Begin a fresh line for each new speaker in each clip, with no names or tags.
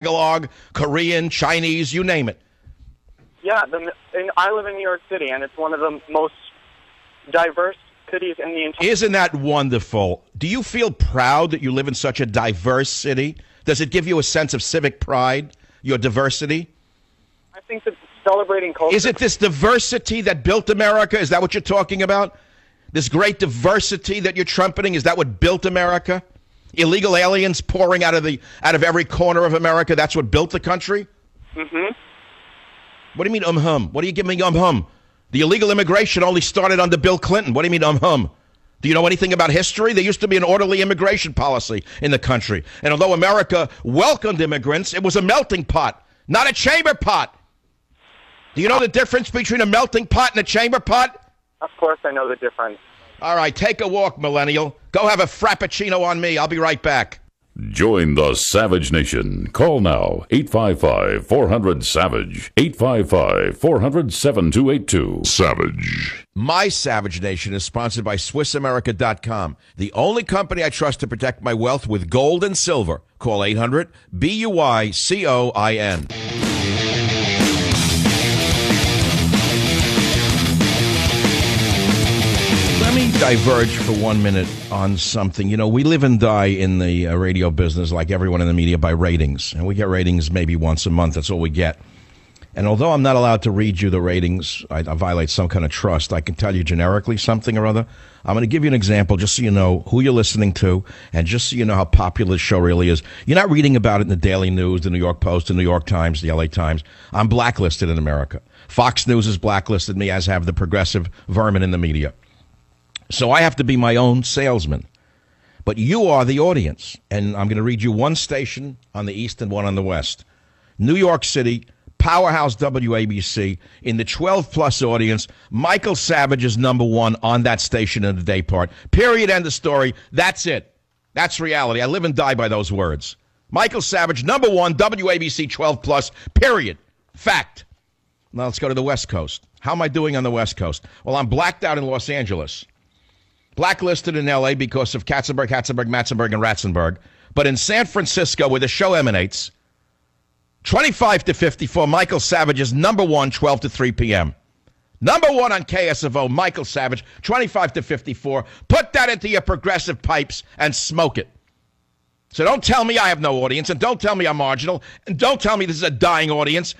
Tagalog, Korean, Chinese, you name it.
Yeah, I live in New York City, and it's one of the most diverse cities in the entire...
Isn't that wonderful? Do you feel proud that you live in such a diverse city? Does it give you a sense of civic pride, your diversity?
I think that celebrating culture...
Is it this diversity that built America? Is that what you're talking about? This great diversity that you're trumpeting, is that what built America? Illegal aliens pouring out of every corner of America, that's what built the country?
Mm-hmm.
What do you mean, What do you give me, The illegal immigration only started under Bill Clinton. What do you mean, Do you know anything about history? There used to be an orderly immigration policy in the country. And although America welcomed immigrants, it was a melting pot, not a chamber pot. Do you know the difference between a melting pot and a chamber pot?
Of course I know the difference.
All right, take a walk, millennial. Go have a frappuccino on me. I'll be right back.
Join the Savage Nation. Call now, 855-400-SAVAGE, 855-400-7282. Savage.
My Savage Nation is sponsored by SwissAmerica.com, the only company I trust to protect my wealth with gold and silver. Call 800-BUYCOIN. Let me diverge for 1 minute on something. You know, we live and die in the radio business, like everyone in the media, by ratings. And we get ratings maybe once a month. That's all we get. And although I'm not allowed to read you the ratings, I violate some kind of trust. I can tell you generically something or other. I'm going to give you an example just so you know who you're listening to and just so you know how popular the show really is. You're not reading about it in the Daily News, the New York Post, the New York Times, the LA Times. I'm blacklisted in America. Fox News has blacklisted me, as have the progressive vermin in the media. So I have to be my own salesman. But you are the audience. And I'm going to read you one station on the East and one on the West. New York City, Powerhouse WABC. In the 12-plus audience, Michael Savage is number one on that station in the day part. Period, end of story. That's it. That's reality. I live and die by those words. Michael Savage, number one, WABC 12-plus, period. Fact. Now let's go to the West Coast. How am I doing on the West Coast? Well, I'm blacked out in Los Angeles. Blacklisted in L.A. because of Katzenberg, Matzenberg, and Ratzenberg. But in San Francisco, where the show emanates, 25 to 54, Michael Savage is number one, 12 to 3 p.m. Number one on KSFO, Michael Savage, 25 to 54. Put that into your progressive pipes and smoke it. So don't tell me I have no audience, and don't tell me I'm marginal, and don't tell me this is a dying audience.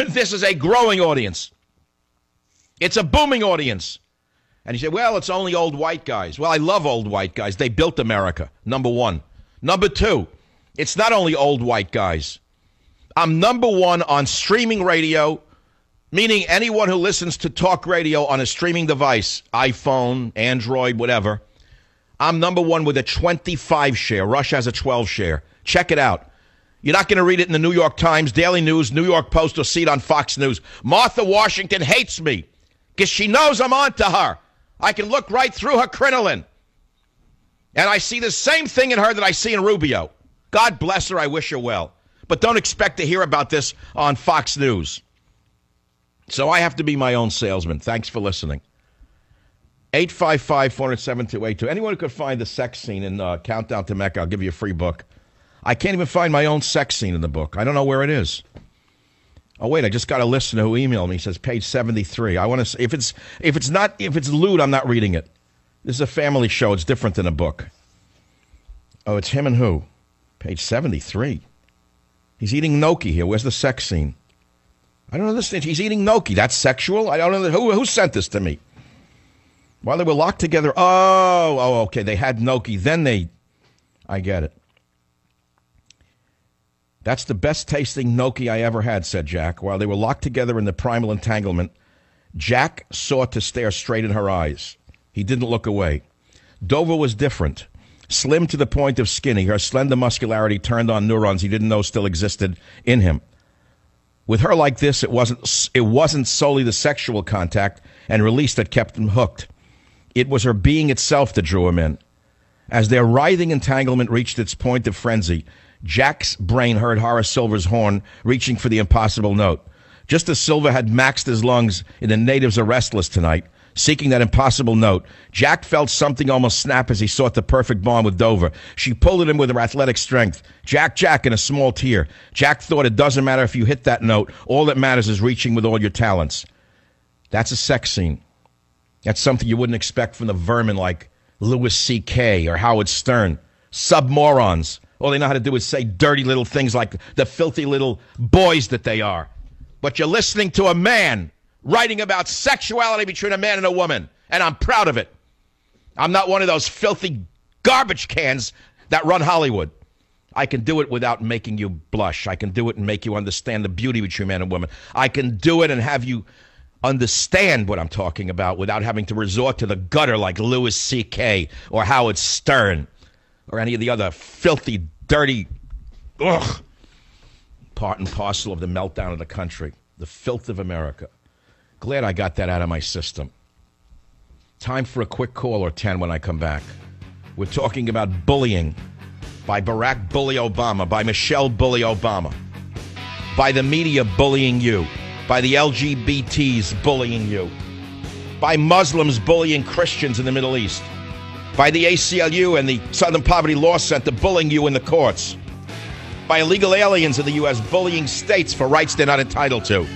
This is a growing audience. It's a booming audience. And you say, well, it's only old white guys. Well, I love old white guys. They built America, number one. Number two, it's not only old white guys. I'm number one on streaming radio, meaning anyone who listens to talk radio on a streaming device, iPhone, Android, whatever. I'm number one with a 25 share. Rush has a 12 share. Check it out. You're not going to read it in the New York Times, Daily News, New York Post, or see it on Fox News. Martha Washington hates me because she knows I'm on to her. I can look right through her crinoline. And I see the same thing in her that I see in Rubio. God bless her. I wish her well. But don't expect to hear about this on Fox News. So I have to be my own salesman. Thanks for listening. 855-400-7282. Anyone who could find the sex scene in Countdown to Mecca, I'll give you a free book. I can't even find my own sex scene in the book. I don't know where it is. Oh, wait, I just got a listener who emailed me. He says, page 73. I want to see if it's lewd, I'm not reading it. This is a family show. It's different than a book. Oh, it's him and who? Page 73. He's eating gnocchi here. Where's the sex scene? I don't know this thing. He's eating gnocchi. That's sexual? I don't know. Who sent this to me? While they were locked together. Oh, okay. They had gnocchi. I get it. That's the best tasting gnocchi I ever had, said Jack. While they were locked together in the primal entanglement, Jack sought to stare straight in her eyes. He didn't look away. Dover was different. Slim to the point of skinny, her slender muscularity turned on neurons he didn't know still existed in him. With her like this, it wasn't solely the sexual contact and release that kept him hooked. It was her being itself that drew him in. As their writhing entanglement reached its point of frenzy, Jack's brain heard Horace Silver's horn reaching for the impossible note. Just as Silver had maxed his lungs in The Natives Are Restless tonight, seeking that impossible note. Jack felt something almost snap as he sought the perfect bond with Dover. She pulled at him with her athletic strength. Jack, Jack, in a small tear. Jack thought it doesn't matter if you hit that note. All that matters is reaching with all your talents. That's a sex scene. That's something you wouldn't expect from the vermin like Louis C.K. or Howard Stern. Submorons. All they know how to do is say dirty little things like the filthy little boys that they are. But you're listening to a man writing about sexuality between a man and a woman, and I'm proud of it. I'm not one of those filthy garbage cans that run Hollywood. I can do it without making you blush. I can do it and make you understand the beauty between man and woman. I can do it and have you understand what I'm talking about without having to resort to the gutter like Louis C.K. or Howard Stern or any of the other filthy, dirty, part and parcel of the meltdown of the country, the filth of America. Glad I got that out of my system. Time for a quick call or 10 when I come back. We're talking about bullying by Barack Bully Obama, by Michelle Bully Obama, by the media bullying you, by the LGBTs bullying you, by Muslims bullying Christians in the Middle East, by the ACLU and the Southern Poverty Law Center bullying you in the courts, by illegal aliens in the U.S. bullying states for rights they're not entitled to.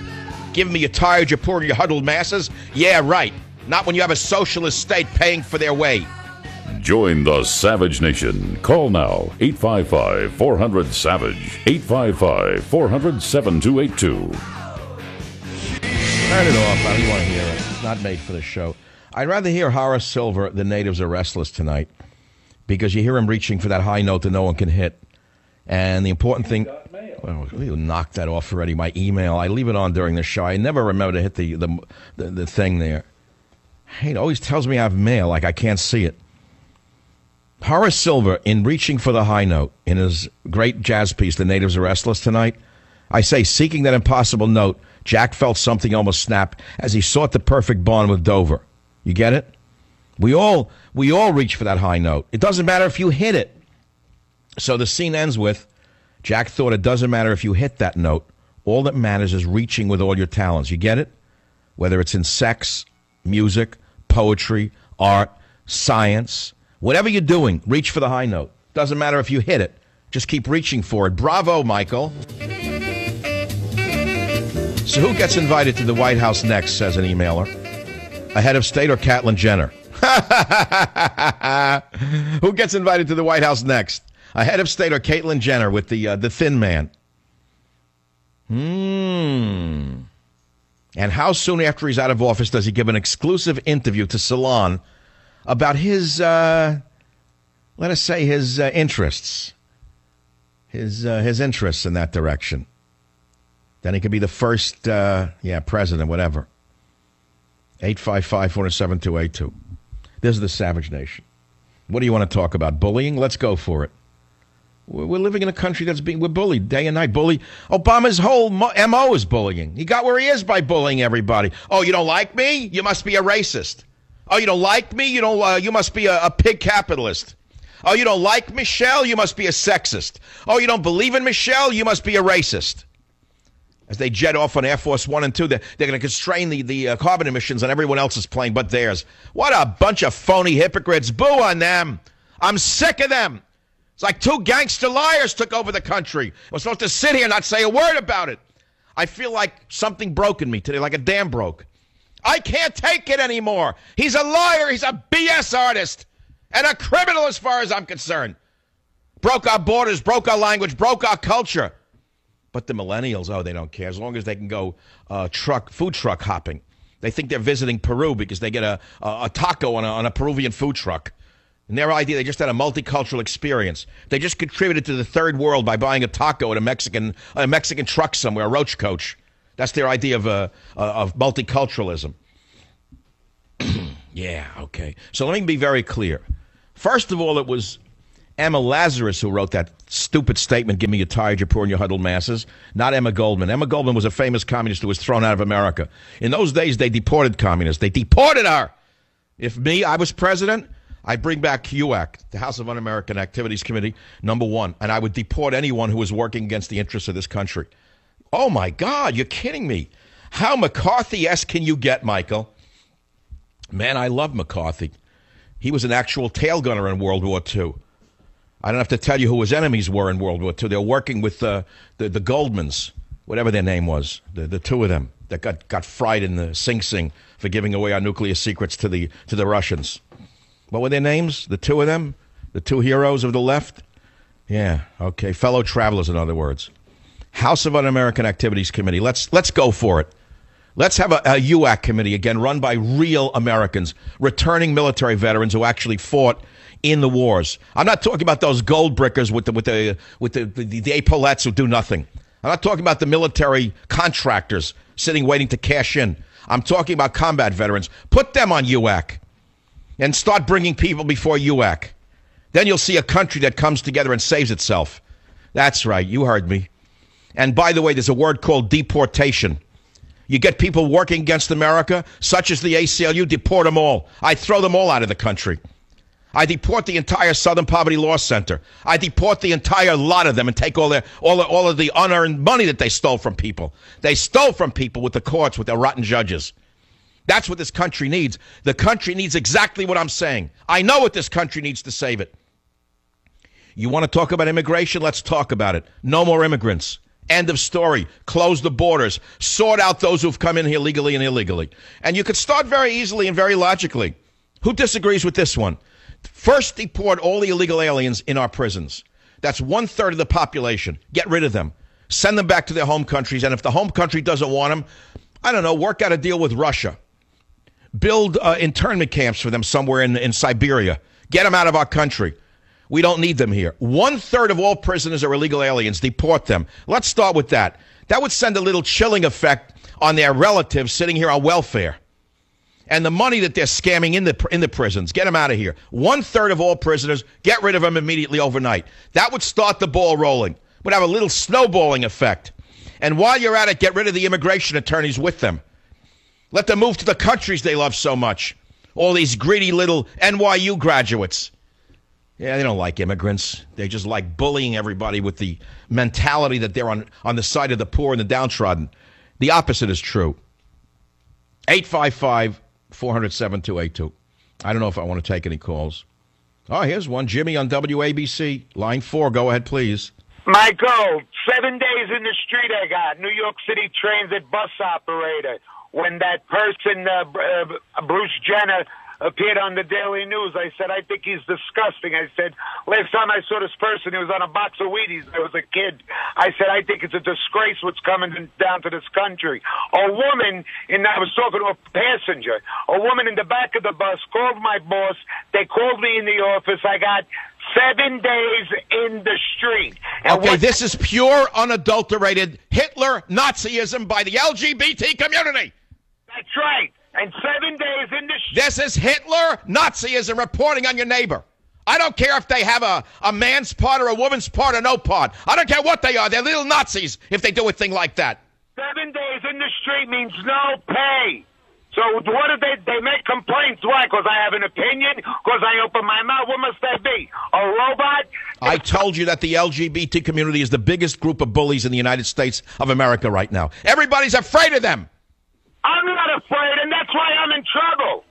Giving me your tired, your poor, your huddled masses? Yeah, right. Not when you have a socialist state paying for their way.
Join the Savage Nation. Call now, 855-400-SAVAGE, 855-400-7282.
Turn it off. I don't want to hear it. It's not made for the show. I'd rather hear Horace Silver, The Natives Are Restless tonight, because you hear him reaching for that high note that no one can hit. And the important thing... Well, you knocked that off already, my email. I leave it on during the show. I never remember to hit the thing there. Hey, it always tells me I have mail, like I can't see it. Horace Silver, in reaching for the high note, in his great jazz piece, The Natives Are Restless Tonight, I say, seeking that impossible note, Jack felt something almost snap as he sought the perfect bond with Dover. You get it? We all reach for that high note. It doesn't matter if you hit it. So the scene ends with, Jack thought it doesn't matter if you hit that note. All that matters is reaching with all your talents. You get it? Whether it's in sex, music, poetry, art, science, whatever you're doing, reach for the high note. Doesn't matter if you hit it. Just keep reaching for it. Bravo, Michael. So who gets invited to the White House next, says an emailer? A head of state or Caitlyn Jenner? Who gets invited to the White House next? A head of state or Caitlyn Jenner with the thin man? And how soon after he's out of office does he give an exclusive interview to Salon about his, let us say, his interests, his interests in that direction? Then he could be the first, president, whatever. 855-407-282. This is the Savage Nation. What do you want to talk about? Bullying? Let's go for it. We're living in a country we're bullied day and night. Obama's whole MO is bullying. He got where he is by bullying everybody. Oh, you don't like me? You must be a racist. Oh, you don't like me? You must be a pig capitalist. Oh, you don't like Michelle? You must be a sexist. Oh, you don't believe in Michelle? You must be a racist. As they jet off on Air Force One and Two, they're going to constrain the carbon emissions on everyone else's plane but theirs. What a bunch of phony hypocrites. Boo on them. I'm sick of them. It's like two gangster liars took over the country. We're supposed to sit here and not say a word about it. I feel like something broke in me today, like a dam broke. I can't take it anymore. He's a liar. He's a BS artist and a criminal as far as I'm concerned. Broke our borders, broke our language, broke our culture. But the millennials, they don't care. As long as they can go food truck hopping. They think they're visiting Peru because they get a taco on a Peruvian food truck. And their idea, they just had a multicultural experience. They just contributed to the third world by buying a taco at a Mexican truck somewhere, a roach coach. That's their idea of multiculturalism. Yeah, okay. So let me be very clear. First of all, it was Emma Lazarus who wrote that stupid statement, "Give me your tired, your poor, and your huddled masses," not Emma Goldman. Emma Goldman was a famous communist who was thrown out of America. In those days, they deported communists. They deported her. If I was president, I'd bring back HUAC, the House of Un-American Activities Committee, #1, and I would deport anyone who was working against the interests of this country. Oh, my God, you're kidding me. How McCarthy-esque can you get, Michael? Man, I love McCarthy. He was an actual tail gunner in World War II. I don't have to tell you who his enemies were in World War II. They were working with the Goldmans, whatever their name was, the two of them that got fried in the Sing Sing for giving away our nuclear secrets to the Russians. What were their names? The two of them? The two heroes of the left? Yeah, okay. Fellow travelers, in other words. House of Un-American Activities Committee. Let's go for it. Let's have a UAC committee, again, run by real Americans, returning military veterans who actually fought in the wars. I'm not talking about those gold brickers with the epaulettes who do nothing. I'm not talking about the military contractors sitting waiting to cash in. I'm talking about combat veterans. Put them on UAC and start bringing people before UAC. Then you'll see a country that comes together and saves itself. That's right. You heard me. And by the way, there's a word called deportation. You get people working against America, such as the ACLU, deport them all. I throw them all out of the country. I deport the entire Southern Poverty Law Center. I deport the entire lot of them and take all of the unearned money that they stole from people. They stole from people with the courts, with their rotten judges. That's what this country needs. The country needs exactly what I'm saying. I know what this country needs to save it. You want to talk about immigration? Let's talk about it. No more immigrants. End of story. Close the borders. Sort out those who've come in here legally and illegally. And you could start very easily and very logically. Who disagrees with this one? First, deport all the illegal aliens in our prisons. That's 1/3 of the population. Get rid of them. Send them back to their home countries. And if the home country doesn't want them, I don't know, work out a deal with Russia. Build internment camps for them somewhere in Siberia. Get them out of our country. We don't need them here. 1/3 of all prisoners are illegal aliens. Deport them. Let's start with that. That would send a little chilling effect on their relatives sitting here on welfare. And the money that they're scamming in the prisons. Get them out of here. 1/3 of all prisoners, get rid of them immediately overnight. That would start the ball rolling. Would have a little snowballing effect. And while you're at it, get rid of the immigration attorneys with them. Let them move to the countries they love so much. All these greedy little NYU graduates. Yeah, they don't like immigrants. They just like bullying everybody with the mentality that they're on the side of the poor and the downtrodden. The opposite is true. 855-400-7282. I don't know if I want to take any calls. Oh, here's one. Jimmy on WABC. Line 4. Go ahead, please.
Michael, 7 days in the street I got. New York City Transit bus operator. When that person, Bruce Jenner, appeared on the Daily News, I said, I think he's disgusting. I said, last time I saw this person, he was on a box of Wheaties. I was a kid. I said, I think it's a disgrace what's coming down to this country. I was talking to a passenger. A woman in the back of the bus called my boss. They called me in the office. I got 7 days in the street. And
okay, this is pure, unadulterated Hitler Nazism by the LGBT community.
That's right. And 7 days in the street.
This is Hitler Nazism reporting on your neighbor. I don't care if they have a man's part or a woman's part or no part. I don't care what they are. They're little Nazis if they do a thing like that.
7 days in the street means no pay. So what did they make complaints? Why? Because I have an opinion? Because I open my mouth? What must that be? A robot?
I told you that the LGBT community is the biggest group of bullies in the United States of America right now. Everybody's afraid of them.
I'm not afraid, and that's why I'm in trouble.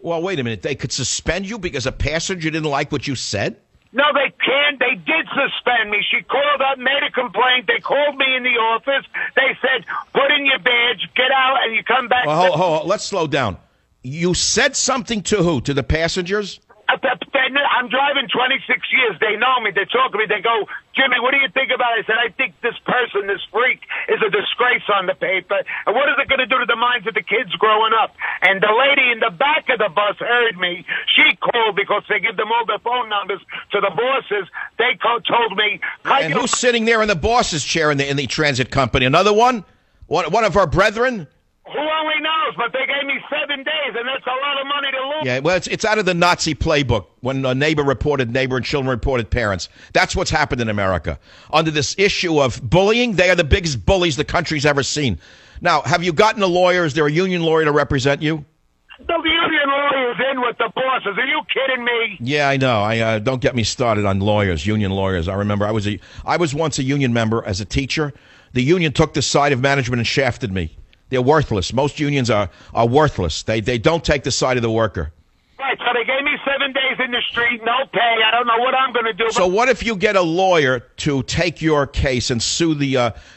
Well, wait a minute. They could suspend you because a passenger didn't like what you said?
No, they can't. They did suspend me. She called up, made a complaint. They called me in the office. They said, put in your badge, get out, and you come back.
Well, hold. Let's slow down. You said something to who? To the passengers?
I'm driving 26 years. They know me. They talk to me. They go, Jimmy, what do you think about it? I said, I think this person, this freak, is a disgrace on the paper. And what is it going to do to the minds of the kids growing up? And the lady in the back of the bus heard me. She called because they give them all their phone numbers to the bosses. They told me.
And who's sitting there in the boss's chair in the transit company? Another one? One of our brethren?
Who only knows? But they gave me 7 days, and that's a lot of money to lose.
Yeah, well, it's out of the Nazi playbook when a neighbor reported neighbor and children reported parents. That's what's happened in America. Under this issue of bullying, they are the biggest bullies the country's ever seen. Now, have you gotten a lawyer? Is there a union lawyer to represent you?
The union lawyer's in with the bosses. Are you kidding me?
Yeah, I know. Don't get me started on lawyers, union lawyers. I remember I was once a union member as a teacher. The union took the side of management and shafted me. They're worthless. Most unions are worthless. They don't take the side of the worker.
Right, so they gave me 7 days in the street, no pay. I don't know what I'm going to do.
So what if you get a lawyer to take your case and sue the